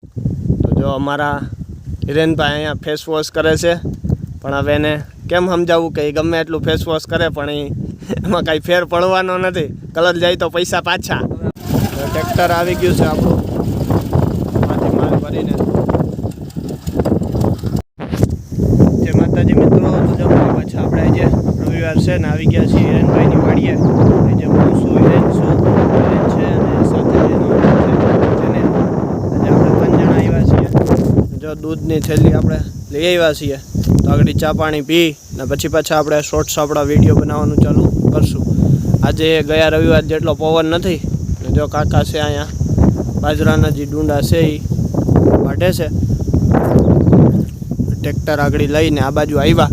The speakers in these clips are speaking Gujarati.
તો જો અમારા હિરેનભાઈ અહીંયા ફેસ વોશ કરે છે, પણ હવે એને કેમ સમજાવવું કે એ ગમે એટલું ફેસ વોશ કરે પણ એમાં કાંઈ ફેર પડવાનો નથી. કલર જાય તો પૈસા પાછા. ટ્રેક્ટર આવી ગયું છે આપણું, માંથી માલ ભરીને. જય માતાજી મિત્રો. તો જો પાછા આપણે આજે રવિવાર છે ને આવી ગયા છીએ હિરેનભાઈની વાડીએ. આજે હું છું, હિરેન છે અને સાથે જેને આજે આપણે 3 જણા આવ્યા છીએ. જો દૂધની થેલી આપણે લઈ આવ્યા છીએ, તો આગળ ચા પાણી પી ને પછી પાછા આપણે શોર્ટ્સ આપણા વિડીયો બનાવવાનું ચાલુ કરશું. આજે ગયા રવિવાર જેટલો પવન નથી ને જો કાકા છે અહીંયા બાજરાના જે ડુંડા છે એ વાઢે છે. ટ્રેક્ટર આગળ લઈને આ બાજુ આવ્યા.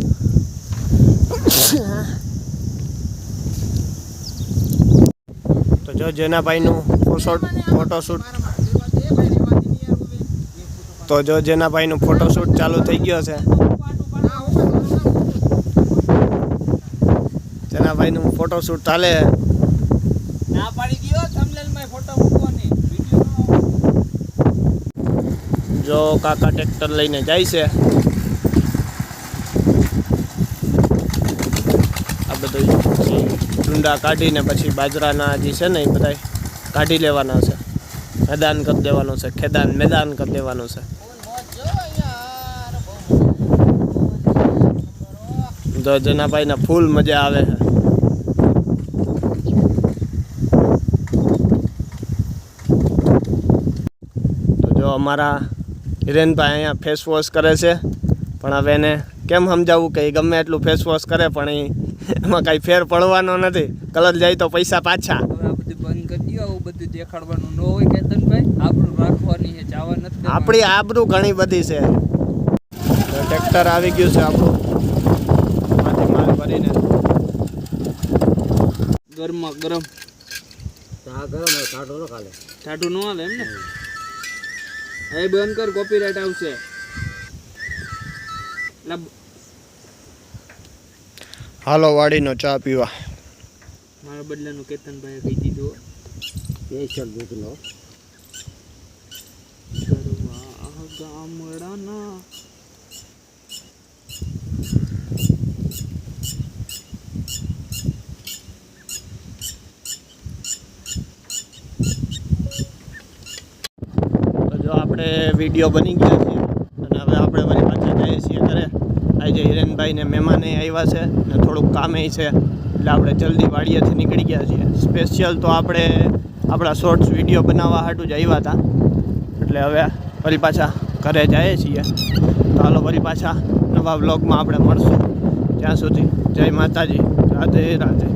તો જો જેનાભાઈનું ફોટોશૂટ ચાલુ થઈ ગયો છે. જેનાભાઈનું ફોટોશૂટ ચાલે. ના પાડી દીયો થંબનેલમાં ફોટો મૂકવાની વિડિયો. જો કાકા ટ્રેક્ટર લઈને જાય છે. આ બધું ડુંડા કાઢીને પછી બાજરાના જે છે ને એ બધા કાઢી લેવાના છે. મેદાન કરી દેવાનું છે, મેદાન કરી દેવાનું છે. જો જેનાભાઈના ફૂલ મજા આવે છે. તો જો અમારા હિરેનભાઈ અહીંયા ફેસ વોશ કરે છે, પણ હવે એને કેમ સમજાવવું કે એ ગમે એટલું ફેસ વોશ કરે પણ એમાં કાંઈ ફેર પડવાનો નથી. કલર જાય તો પૈસા પાછા. હવે આ બધું બંધ કરી દો. આવું બધું દેખાડવાનું ન હોય કેતનભાઈ. આબરૂ રાખવાની છે, ચાવા નથી. આપણી આબરૂ ઘણી બધી છે. ટ્રેક્ટર આવી ગયું છે આપણું, માંથી માલ ભરીને. ગરમા ગરમ ટાઢું ન હાલે એમ ને. હવે બંધ કર, કોપીરાઇટ આવશે. હાલો વાડીનો ચા પીવા. મારા બદલાનું કેતનભાઈએ કહી દીધું. ગામડાના આપણે વિડીયો બની ગયા છે અને હવે આપણે વળી પાછા જઈએ છીએ ઘરે. આજે હિરેનભાઈને મહેમાને આવ્યા છે ને થોડુંક કામે છે, એટલે આપણે જલ્દી વાડીએથી નીકળી ગયા છીએ. સ્પેશિયલ તો આપણે આપણા શોર્ટ્સ વિડીયો બનાવવા હાટું જ આવ્યા હતા, એટલે હવે વળી પાછા ઘરે જઈએ છીએ. તો હાલો વળી પાછા નવા વ્લોગમાં આપણે મળશું. ત્યાં સુધી જય માતાજી, રાધે રાધે.